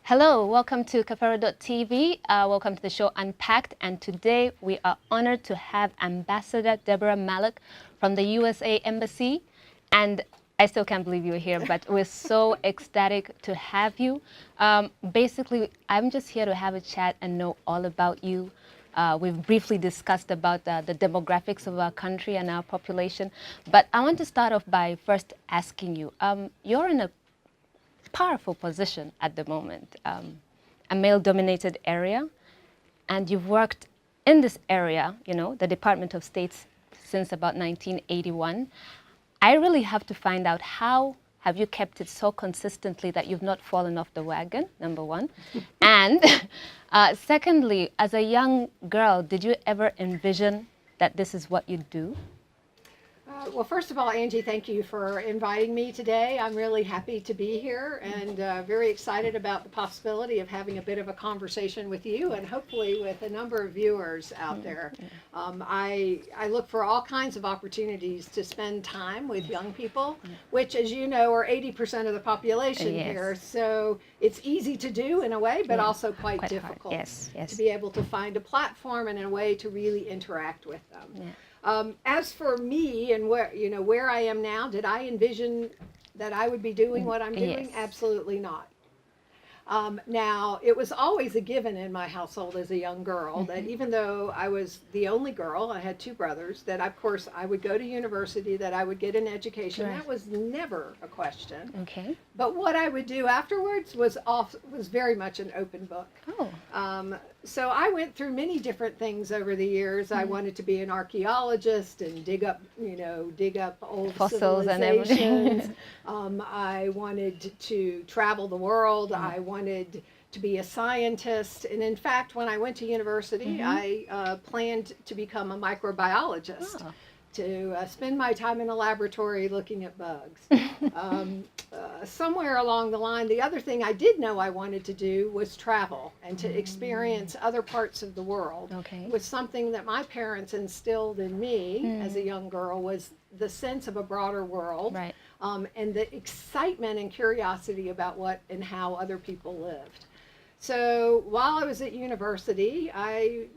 Hello, welcome to Kafeero.tv. Welcome to the show Unpacked. And today we are honored to have Ambassador Deborah Malac from the USA Embassy. And I still can't believe you're here, but we're so ecstatic to have you. Basically, I'm just here to have a chat and know all about you. We've briefly discussed about the demographics of our country and our population. But I want to start off by first asking you, you're in a powerful position at the moment, a male-dominated area, and you've worked in this area, you know, the Department of State since about 1981. I really have to find out how have you kept it so consistently that you've not fallen off the wagon, number one. And secondly, as a young girl, did you ever envision that this is what you'd do? Well, first of all, Angie, thank you for inviting me today. I'm really happy to be here and very excited about the possibility of having a bit of a conversation with you and hopefully with a number of viewers out there. I look for all kinds of opportunities to spend time with young people, which, as you know, are 80% of the population here. So it's easy to do in a way, but also quite difficult to be able to find a platform and a way to really interact with them. As for me and where I am now, did I envision that I would be doing what I'm doing? Absolutely not. Now, it was always a given in my household as a young girl that even though I was the only girl, I had two brothers, that of course I would go to university, that I would get an education. That was never a question. But what I would do afterwards was very much an open book. So I went through many different things over the years. I wanted to be an archaeologist and dig up old fossils and everything. I wanted to travel the world. I wanted to be a scientist. And in fact, when I went to university, I planned to become a microbiologist, to spend my time in a laboratory looking at bugs. Somewhere along the line, the other thing I did know I wanted to do was travel and to experience other parts of the world. Was something that my parents instilled in me as a young girl, was the sense of a broader world, and the excitement and curiosity about what and how other people lived. So while I was at university, I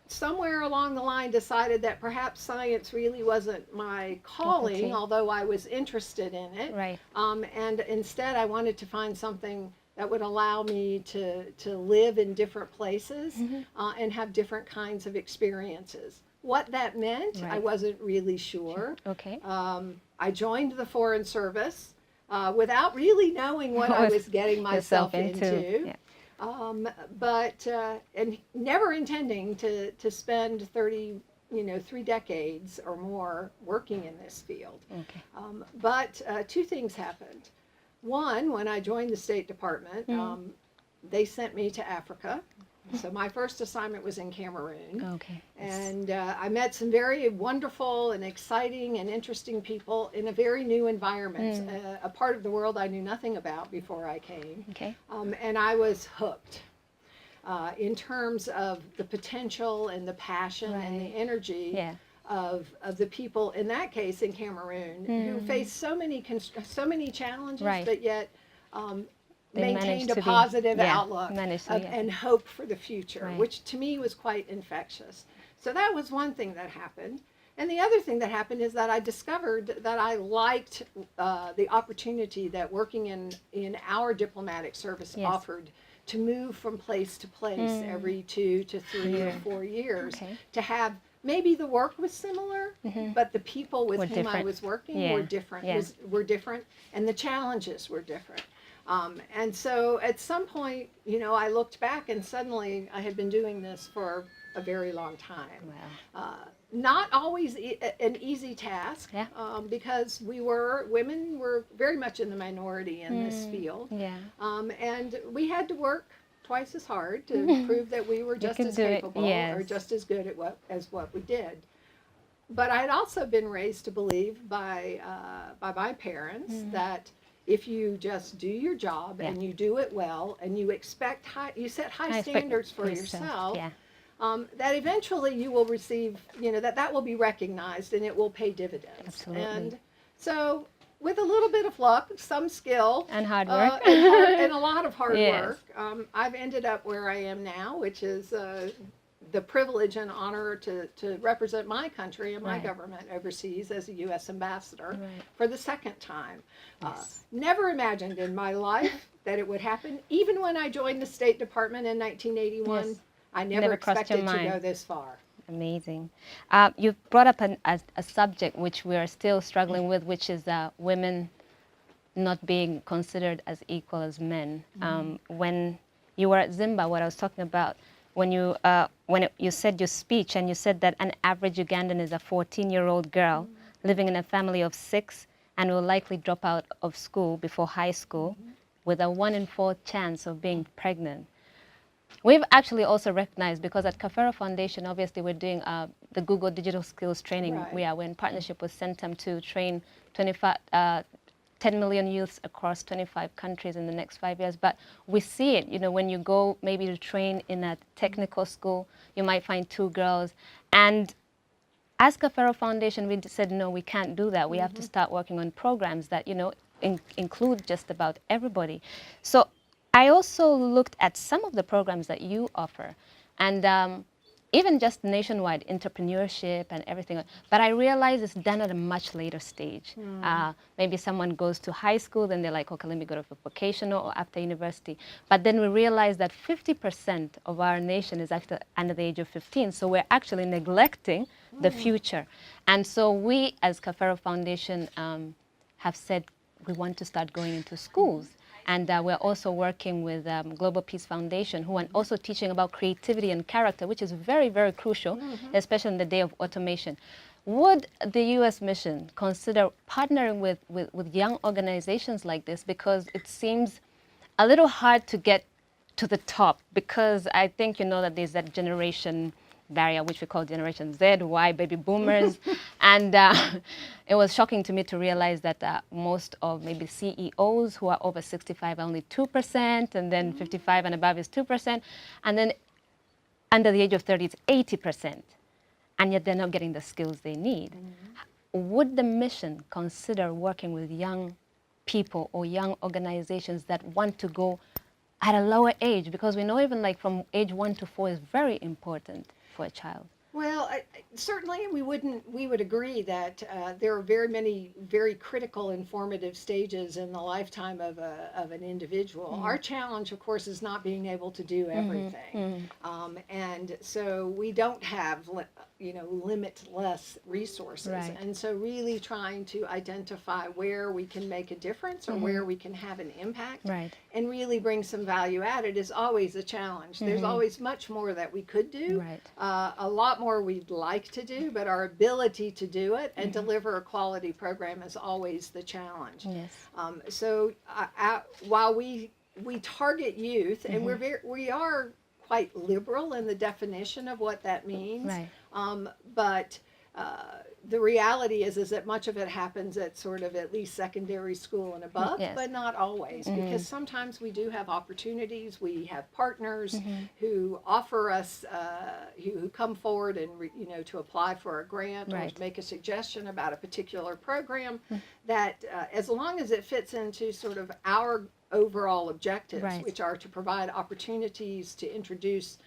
somewhere along the line decided that perhaps science really wasn't my calling, although I was interested in it. And instead I wanted to find something that would allow me to live in different places and have different kinds of experiences. What that meant, I wasn't really sure. I joined the Foreign Service without really knowing what I was getting myself into. And never intending to spend 3 decades or more working in this field. But two things happened. One, when I joined the State Department, they sent me to Africa. So my first assignment was in Cameroon. And I met some very wonderful and exciting and interesting people in a very new environment, a part of the world I knew nothing about before I came. And I was hooked in terms of the potential and the passion and the energy of the people, in that case in Cameroon, who faced so many challenges, but yet maintained a positive outlook and hope for the future, which to me was quite infectious. So that was one thing that happened. And the other thing that happened is that I discovered that I liked the opportunity that working in our diplomatic service offered, to move from place to place every 2 to 3 or 4 years, to have maybe the work was similar, but the people with whom I was working were different, and the challenges were different. And so at some point, I looked back and suddenly I had been doing this for a very long time. Not always an easy task, because women were very much in the minority in this field. And we had to work twice as hard to prove that we were just as capable or just as good at what we did. But I had also been raised to believe by my parents that if you just do your job and you do it well and you set high standards for yourself, that eventually you will receive, that will be recognized and it will pay dividends. And so with a little bit of luck, some skill, And hard work. and a lot of hard Yes. work, I've ended up where I am now, which is the privilege and honor to represent my country and my Right. government overseas as a U.S. ambassador Right. for the second time. Yes. Never imagined in my life that it would happen. Even when I joined the State Department in 1981, Yes. I Never never crossed your expected to go mind. this far. Amazing. You brought up a subject which we are still struggling with, which is women not being considered as equal as men. When you were at Zimba, what I was talking about, when you said your speech and you said that an average Ugandan is a 14-year-old girl living in a family of 6 and will likely drop out of school before high school with a 1 in 4 chance of being pregnant. We've actually also recognized, because at Kafeero Foundation, obviously we're doing the Google Digital Skills Training. Right. We're in partnership with Centum to train 10 million youths across 25 countries in the next 5 years. But we see it, when you go maybe to train in a technical school, you might find 2 girls. And as Kafeero Foundation, we said, no, we can't do that. We have to start working on programs that, include just about everybody. So I also looked at some of the programs that you offer, and even just nationwide entrepreneurship and everything. But I realize it's done at a much later stage. Maybe someone goes to high school, then they're like, okay, let me go to vocational or after university. But then we realize that 50% of our nation is actually under the age of 15. So we're actually neglecting the future. And so we, as Kafeero Foundation, have said we want to start going into schools. And we're also working with Global Peace Foundation, who are also teaching about creativity and character, which is very, very crucial, especially in the day of automation. Would the U.S. mission consider partnering with young organizations like this? Because it seems a little hard to get to the top, because I think that there's that generation barrier, which we call Generation Z, Y, baby boomers. And it was shocking to me to realize that most of maybe CEOs who are over 65 are only 2%, and then 55 and above is 2%, and then under the age of 30 it's 80%, and yet they're not getting the skills they need. Would the mission consider working with young people or young organizations that want to go at a lower age? Because we know even like from age 1 to 4 is very important for a child. Well, certainly we would agree that there are very many very critical and formative stages in the lifetime of an individual. Our challenge, of course, is not being able to do everything. And so we don't have, limitless resources. Right. And so really trying to identify where we can make a difference or where we can have an impact Right. and really bring some value added is always a challenge. There's always much more that we could do. Right. A lot more we'd like to do, but our ability to do it and deliver a quality program is always the challenge. Yes. So while we target youth, and we are quite liberal in the definition of what that means, Right. but the reality is that much of it happens at sort of at least secondary school and above, Yes. but not always, because sometimes we do have opportunities. We have partners who offer us, who come forward and to apply for a grant or Right. to make a suggestion about a particular program that, as long as it fits into sort of our overall objectives, Right. which are to provide opportunities to introduce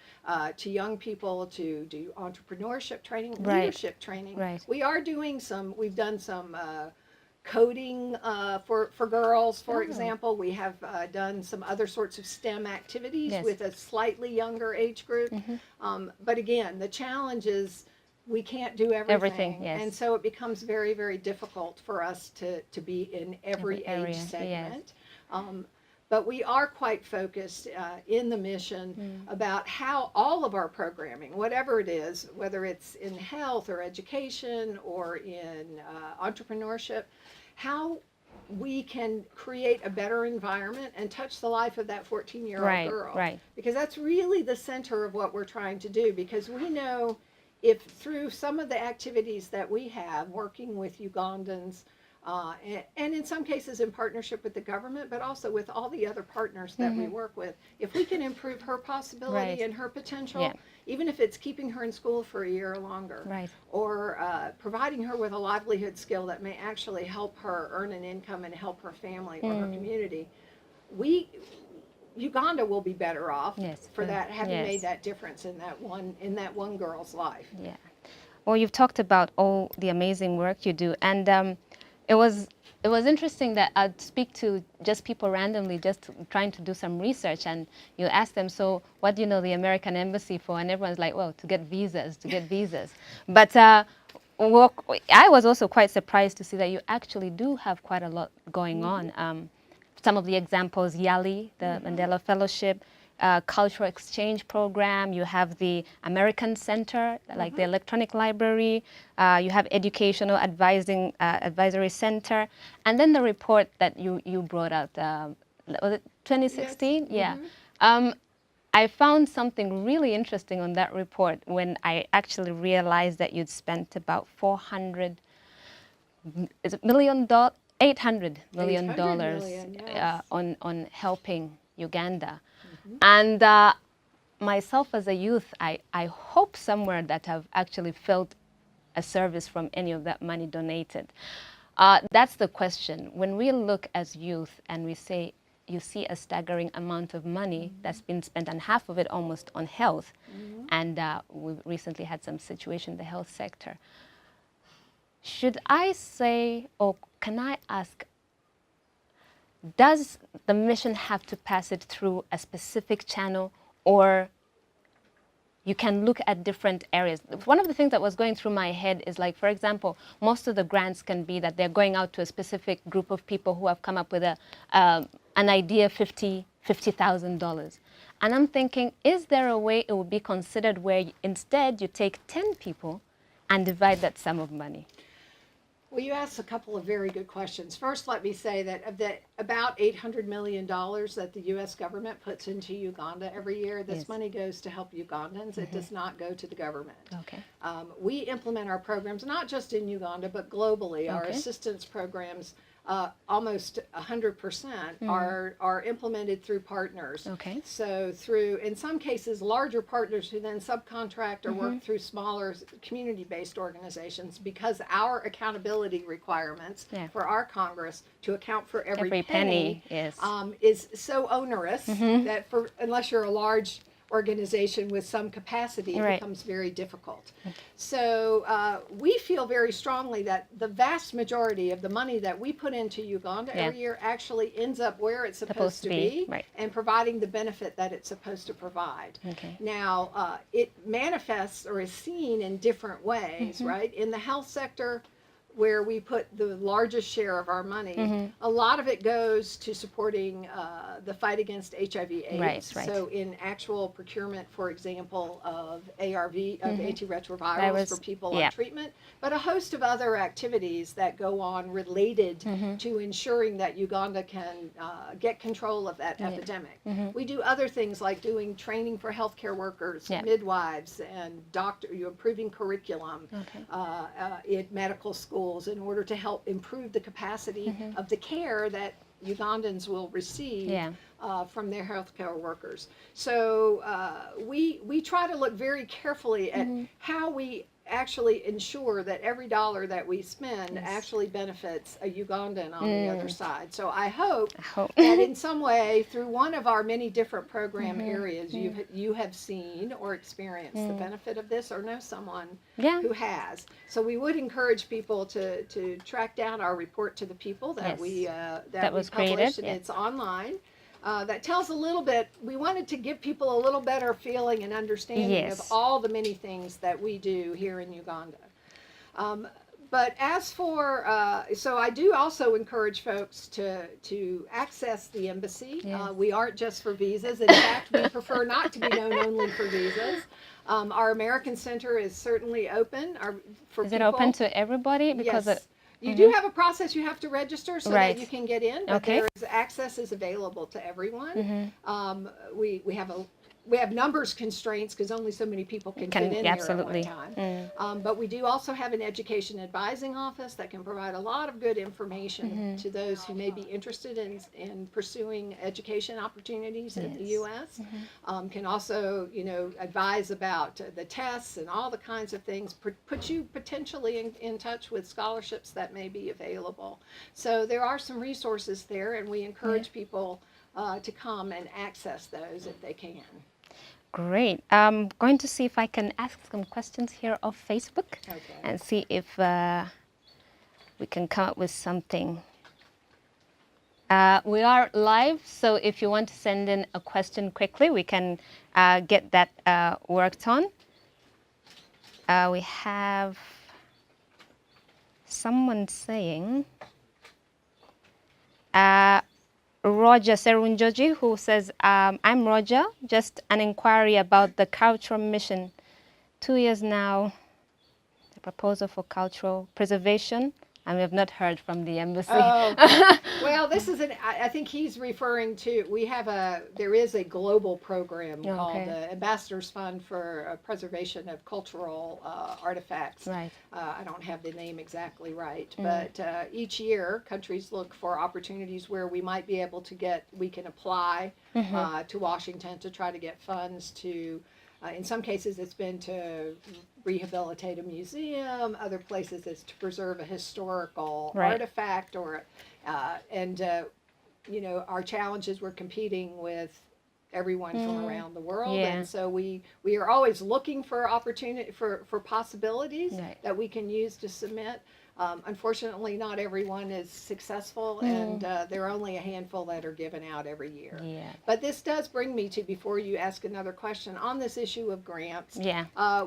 to young people to do entrepreneurship training, Right. leadership training. Right. We've done some coding for girls, for example. We have done some other sorts of STEM activities Yes. with a slightly younger age group. But again, the challenge is we can't do everything. Yes. And so it becomes very, very difficult for us to be in every area, age yes. segment. But we are quite focused in the mission about how all of our programming, whatever it is, whether it's in health or education or in entrepreneurship, how we can create a better environment and touch the life of that 14-year-old Right, girl. right. Because that's really the center of what we're trying to do, because we know if through some of the activities that we have working with Ugandans, and in some cases in partnership with the government, but also with all the other partners that we work with. If we can improve her possibility and her potential, even if it's keeping her in school for a year or longer, or providing her with a livelihood skill that may actually help her earn an income and help her family or her community, Uganda will be better off for that, having made that difference in that one girl's life. Yeah. Well, you've talked about all the amazing work you do, and it was interesting that I'd speak to just people randomly, just trying to do some research, and you ask them, so what do you know the American Embassy for? And everyone's like, well, to get visas. But well, I was also quite surprised to see that you actually do have quite a lot going on. Some of the examples, YALI, the Mandela Fellowship, cultural exchange program, you have the American Center, like the electronic library, you have educational advisory center, and then the report that you brought out, was it 2016? Yes. Yeah. I found something really interesting on that report when I actually realized that you'd spent about $800 million on helping Uganda. And myself as a youth, I hope somewhere that I've actually felt a service from any of that money donated. That's the question. When we look as youth and we say, you see a staggering amount of money that's been spent, and half of it almost on health, and we've recently had some situation in the health sector. Should I say, or can I ask, does the mission have to pass it through a specific channel, or you can look at different areas? One of the things that was going through my head is, like, for example, most of the grants can be that they're going out to a specific group of people who have come up with an idea, $50,000. And I'm thinking, is there a way it would be considered where instead you take 10 people and divide that sum of money? Well, you asked a couple of very good questions. First, let me say that of the about $800 million that the U.S. government puts into Uganda every year, this money goes to help Ugandans. It does not go to the government. Okay. We implement our programs not just in Uganda, but globally. Our assistance programs, almost 100% are implemented through partners. Okay. So through, in some cases, larger partners who then subcontract or work through smaller community-based organizations, because our accountability requirements for our Congress to account for every penny is so onerous that unless you're a large organization with some capacity, it becomes very difficult. So we feel very strongly that the vast majority of the money that we put into Uganda every year actually ends up where it's supposed to be and providing the benefit that it's supposed to provide. Now, it manifests or is seen in different ways, right? In the health sector, where we put the largest share of our money, a lot of it goes to supporting the fight against HIV/AIDS. So in actual procurement, for example, of ARV, of antiretrovirals for people on treatment, but a host of other activities that go on related to ensuring that Uganda can get control of that epidemic. We do other things like doing training for healthcare workers, midwives, and improving curriculum in medical schools in order to help improve the capacity of the care that Ugandans will receive from their healthcare workers. So we try to look very carefully at how we actually ensure that every dollar that we spend actually benefits a Ugandan on the other side. So I hope that in some way, through one of our many different program areas, you have seen or experienced the benefit of this, or know someone who has. So we would encourage people to track down our report to the people that we published, and it's online. That tells a little bit. We wanted to give people a little better feeling and understanding of all the many things that we do here in Uganda. But as for, so I do also encourage folks to access the embassy. We aren't just for visas. In fact, we prefer not to be known only for visas. Our American Center is certainly open for people. Is it open to everybody? Because you do have a process you have to register so that you can get in, but access is available to everyone. We have we have numbers constraints because only so many people can fit in absolutely. there at one time. But we do also have an education advising office that can provide a lot of good information to those who may be interested in pursuing education opportunities in the U.S. Can also, advise about the tests and all the kinds of things, put you potentially in touch with scholarships that may be available. So there are some resources there, and we encourage people to come and access those if they can. Great. I'm going to see if I can ask some questions here off Facebook and see if we can come up with something. We are live, so if you want to send in a question quickly, we can get that worked on. We have someone saying, Roger Serunjoji, who says, I'm Roger, just an inquiry about the cultural mission. 2 years now, the proposal for cultural preservation, and we have not heard from the embassy. Oh, well, this is I think he's referring to, there is a global program called the Ambassadors Fund for Preservation of Cultural Artifacts. Right. I don't have the name exactly right, but each year countries look for opportunities where we might be able to we can apply to Washington to try to get funds to, in some cases it's been to rehabilitate a museum, other places it's to preserve a historical artifact, or our challenge is we're competing with everyone from around the world, and so we are always looking for opportunity for possibilities that we can use to submit. Unfortunately, not everyone is successful, and there are only a handful that are given out every year. But this does bring me to, before you ask another question, on this issue of grants.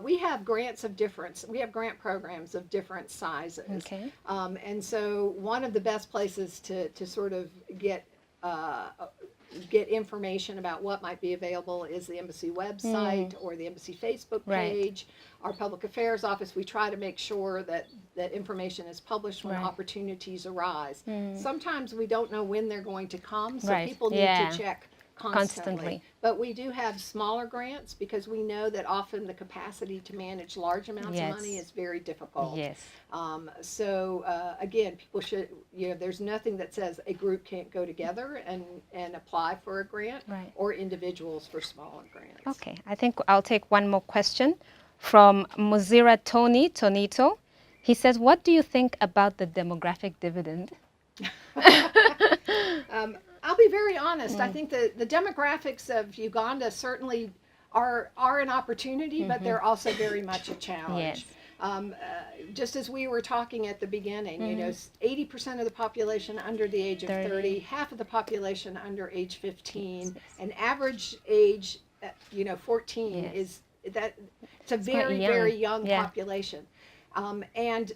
We have grants of difference. We have grant programs of different sizes. And so one of the best places to sort of get information about what might be available is the embassy website or the embassy Facebook page. Our public affairs office, we try to make sure that information is published when opportunities arise. Sometimes we don't know when they're going to come, so people need to check constantly. But we do have smaller grants because we know that often the capacity to manage large amounts of money is very difficult. So again, people should, there's nothing that says a group can't go together and apply for a grant, or individuals for smaller grants. Okay, I think I'll take one more question from Muzira Tonito. He says, what do you think about the demographic dividend? I'll be very honest. I think the demographics of Uganda certainly are an opportunity, but they're also very much a challenge. Just as we were talking at the beginning, 80% of the population under the age of 30, half of the population under age 15, and average age, 14 is that. It's a very young population, and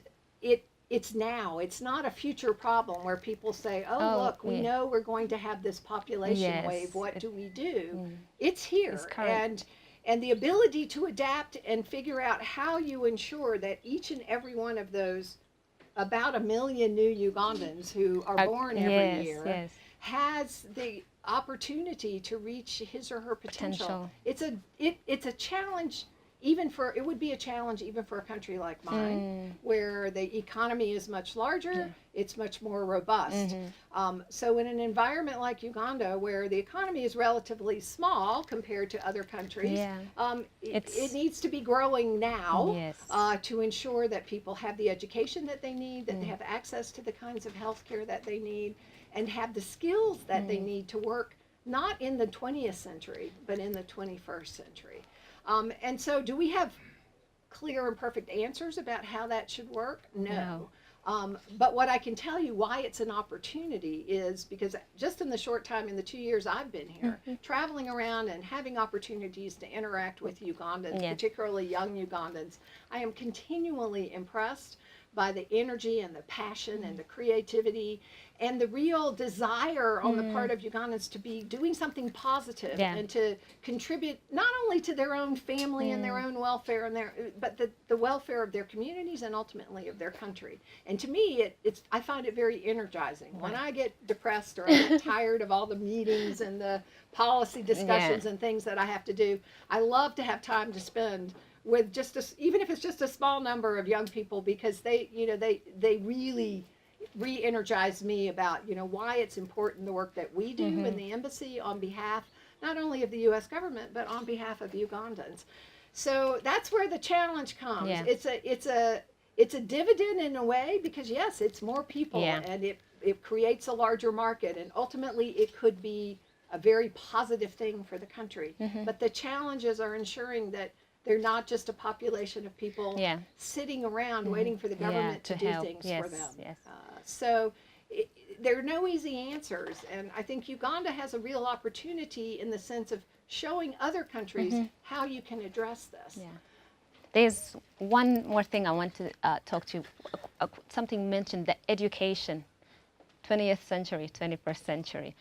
it's now. It's not a future problem where people say, look, we know we're going to have this population wave. What do we do? It's here. And the ability to adapt and figure out how you ensure that each and every one of those about 1 million new Ugandans who are born every year has the opportunity to reach his or her potential. It's a challenge. It would be a challenge even for a country like mine, where the economy is much larger, it's much more robust. So in an environment like Uganda, where the economy is relatively small compared to other countries, it needs to be growing now to ensure that people have the education that they need, that they have access to the kinds of health care that they need, and have the skills that they need to work not in the 20th century, but in the 21st century. And so do we have clear and perfect answers about how that should work? No. But what I can tell you why it's an opportunity is because just in the short time, in the 2 years I've been here, traveling around and having opportunities to interact with Ugandans, particularly young Ugandans, I am continually impressed by the energy and the passion and the creativity and the real desire on the part of Ugandans to be doing something positive and to contribute not only to their own family and their own welfare and but the welfare of their communities and ultimately of their country. And to me, I find it very energizing. When I get depressed or I get tired of all the meetings and the policy discussions and things that I have to do, I love to have time to spend with just even if it's just a small number of young people, because they really re-energize me about why it's important, the work that we do in the embassy on behalf not only of the U.S. government but on behalf of Ugandans. So that's where the challenge comes. It's a dividend in a way, because yes, it's more people and it creates a larger market, and ultimately it could be a very positive thing for the country. But the challenges are ensuring that they're not just a population of people sitting around waiting for the government to do things for them. So there are no easy answers, and I think Uganda has a real opportunity in the sense of showing other countries how you can address this. There's one more thing I want to talk to you. Something mentioned, the education, 20th century, 21st century.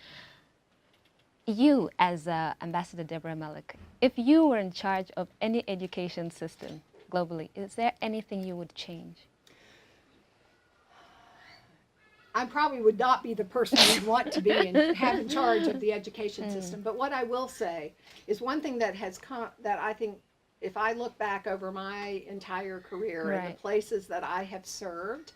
You, as Ambassador Deborah Malac, if you were in charge of any education system globally, is there anything you would change? I probably would not be the person you'd want to be and have in charge of the education system. But what I will say is one thing that has come, that I think, if I look back over my entire career and the places that I have served,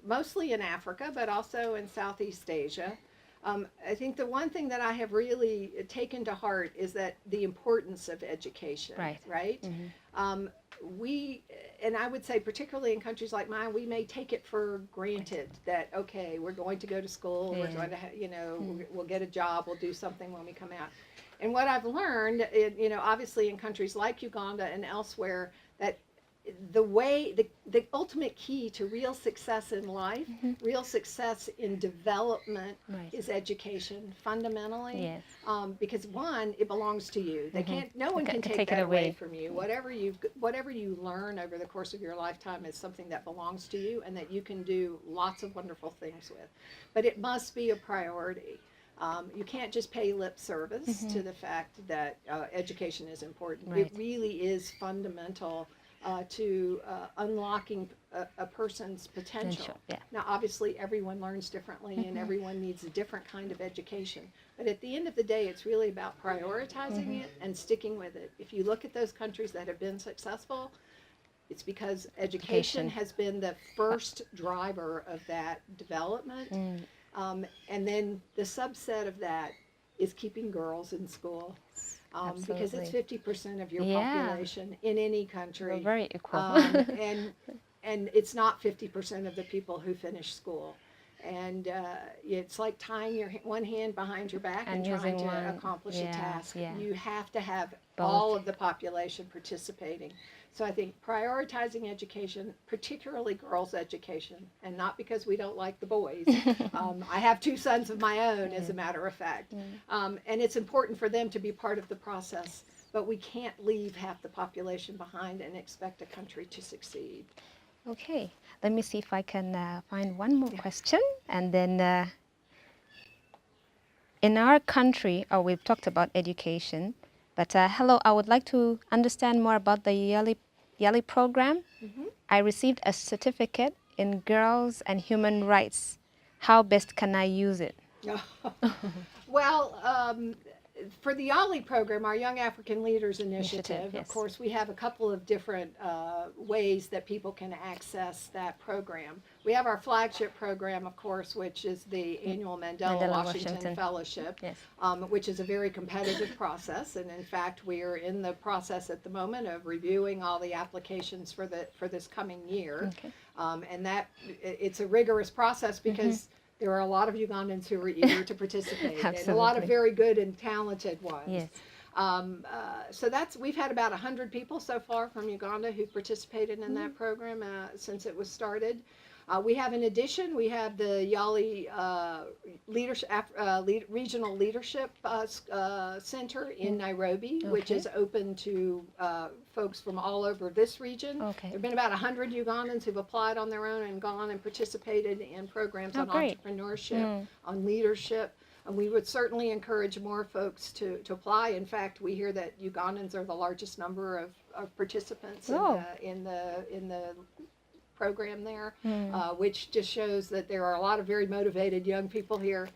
mostly in Africa, but also in Southeast Asia, I think the one thing that I have really taken to heart is that the importance of education, right? And I would say particularly in countries like mine, we may take it for granted that, okay, we're going to go to school, we're going to, we'll get a job, we'll do something when we come out. And what I've learned, obviously in countries like Uganda and elsewhere, that the ultimate key to real success in life, real success in development is education, fundamentally. Because one, it belongs to you. No one can take that away from you. Whatever you learn over the course of your lifetime is something that belongs to you and that you can do lots of wonderful things with. But it must be a priority. You can't just pay lip service to the fact that education is important. It really is fundamental to unlocking a person's potential. Now, obviously, everyone learns differently and everyone needs a different kind of education. But at the end of the day, it's really about prioritizing it and sticking with it. If you look at those countries that have been successful, it's because education has been the first driver of that development. And then the subset of that is keeping girls in school. Because it's 50% of your population in any country. We're very equal. And it's not 50% of the people who finish school. And it's like tying your one hand behind your back and trying to accomplish a task. You have to have all of the population participating. So I think prioritizing education, particularly girls' education, and not because we don't like the boys. I have two sons of my own, as a matter of fact. And it's important for them to be part of the process, but we can't leave half the population behind and expect a country to succeed. Okay, let me see if I can find one more question. And then in our country, we've talked about education, but hello, I would like to understand more about the Yali program. I received a certificate in girls and human rights. How best can I use it? Well, for the YALI program, our Young African Leaders Initiative, of course, we have a couple of different ways that people can access that program. We have our flagship program, of course, which is the annual Mandela Washington Fellowship, which is a very competitive process. And in fact, we are in the process at the moment of reviewing all the applications for this coming year. And it's a rigorous process because there are a lot of Ugandans who are eager to participate, and a lot of very good and talented ones. So we've had about 100 people so far from Uganda who participated in that program since it was started. We have, in addition, we have the Yali leadership, Regional Leadership Center in Nairobi, which is open to folks from all over this region. Okay. There have been about 100 Ugandans who've applied on their own and gone and participated in programs on entrepreneurship, on leadership. And we would certainly encourage more folks to apply. In fact, we hear that Ugandans are the largest number of participants in the program there, which just shows that there are a lot of very motivated young people here.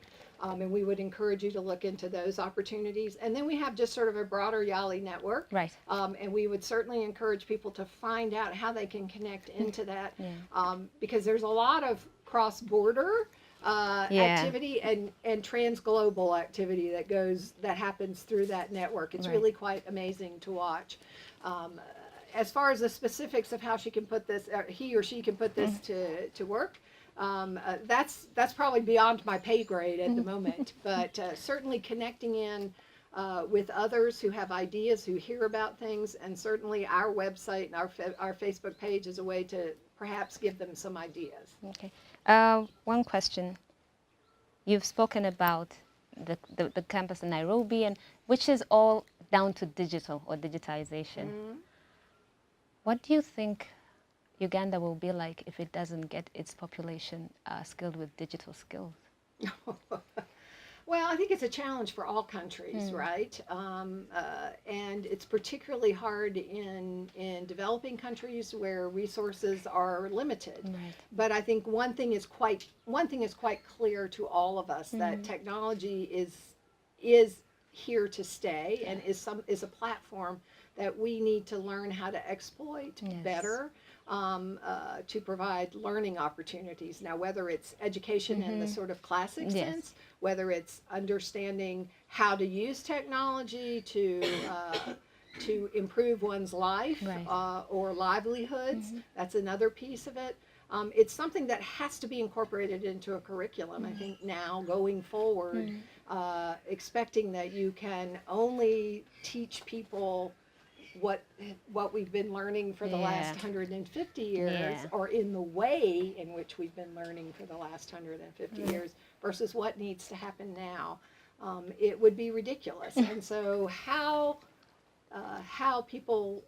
And we would encourage you to look into those opportunities. And then we have just sort of a broader Yali network. Right. And we would certainly encourage people to find out how they can connect into that, because there's a lot of cross-border activity and transglobal activity that happens through that network. It's really quite amazing to watch. As far as the specifics of how she can put this, he or she can put this to work, that's probably beyond my pay grade at the moment. But certainly connecting in with others who have ideas, who hear about things, and certainly our website and our Facebook page is a way to perhaps give them some ideas. Okay. One question. You've spoken about the campus in Nairobi, and which is all down to digital or digitization. What do you think Uganda will be like if it doesn't get its population skilled with digital skills? Well, I think it's a challenge for all countries, right? And it's particularly hard in developing countries where resources are limited. Right. But I think one thing is quite clear to all of us, that technology is here to stay and is a platform that we need to learn how to exploit better. To provide learning opportunities. Now, whether it's education in the sort of classic sense, whether it's understanding how to use technology to improve one's life or livelihoods, that's another piece of it. It's something that has to be incorporated into a curriculum, I think, now going forward, expecting that you can only teach people what we've been learning for the last 150 years, or in the way in which we've been learning for the last 150 years, versus what needs to happen now. It would be ridiculous. And so how people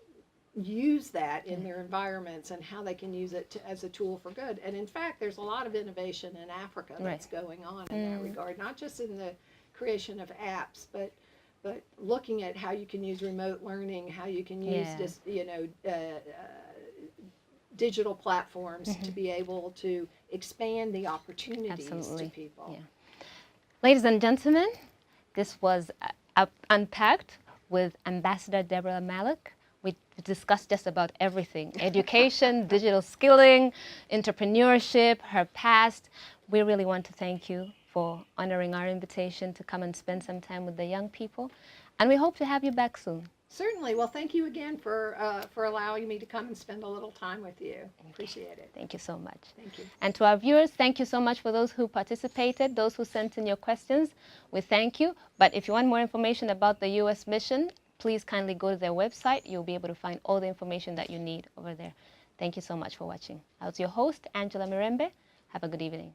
use that in their environments and how they can use it as a tool for good. And in fact, there's a lot of innovation in Africa that's going on in that regard, not just in the creation of apps, but looking at how you can use remote learning, how you can use just, digital platforms to be able to expand the opportunities to people. Yeah. Ladies and gentlemen, this was Unpacked with Ambassador Deborah Malac. We discussed just about everything: education, digital skilling, entrepreneurship, her past. We really want to thank you for honoring our invitation to come and spend some time with the young people. And we hope to have you back soon. Certainly. Well, thank you again for allowing me to come and spend a little time with you. Appreciate it. Thank you so much. Thank you. And to our viewers, thank you so much for those who participated, those who sent in your questions. We thank you. But if you want more information about the U.S. mission, please kindly go to their website. You'll be able to find all the information that you need over there. Thank you so much for watching. I was your host, Angela Mirembe. Have a good evening.